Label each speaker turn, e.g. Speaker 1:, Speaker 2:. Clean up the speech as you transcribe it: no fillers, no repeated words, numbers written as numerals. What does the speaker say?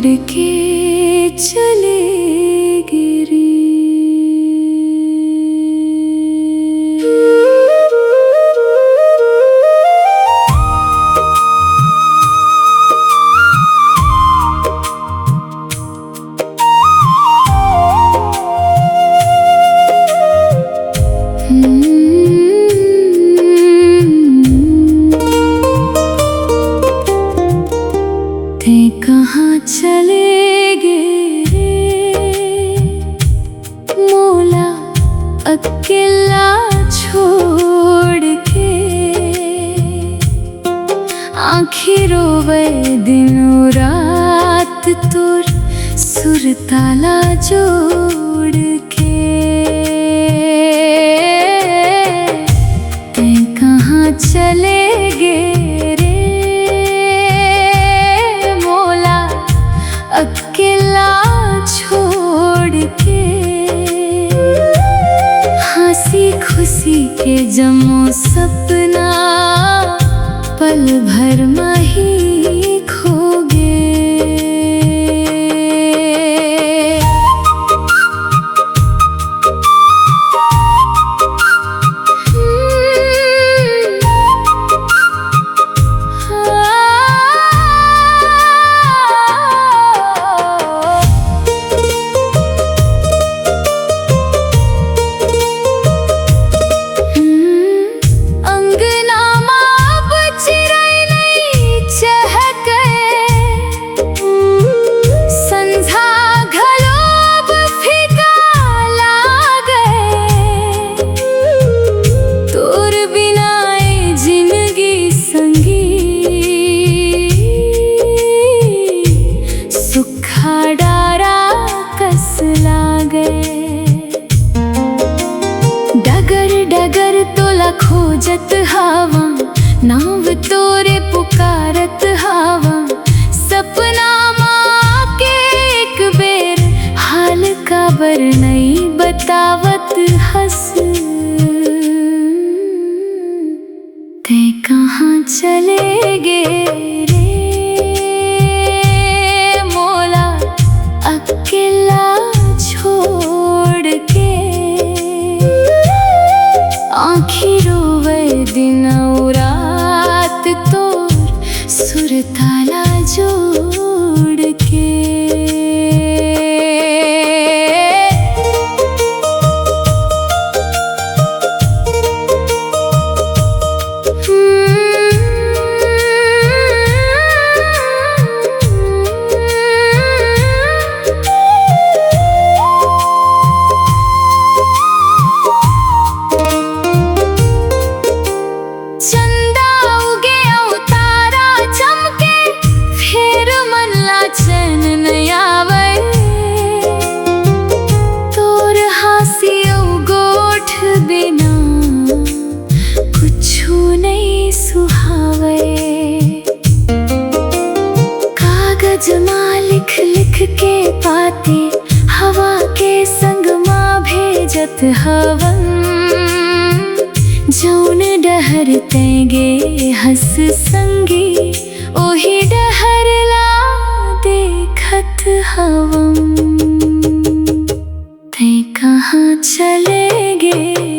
Speaker 1: छोड़ के चले गिरी। ते कहाँ चले गए रे मोला, अकेला छोड़ के। आँखी रोवे दिनों रात तोर सुर ताला जोड़ के। ते कहाँ चले गए रे मोला, अकेला छोड़ के। हंसी खुशी के जमो सपना पल भर में ही खो गए। डगर डगर तोला खोजत हवा, नाव तोरे पुकारत हवा। सपना माँ के एक बेर हाल का बर नहीं बतावत हंस। ते कहाँ चले गए रे मोला, अकेला छोड़ के। आँखी रोवे दिनों रात तोर सुर ताला जोड़ के। कागज लिख लिख के पाते हवा के संग माँ भेजत हवन। जौन डहर तेंगे हंस संगी, ओही डहर ला देखत हवन। ते कहाँ चले गे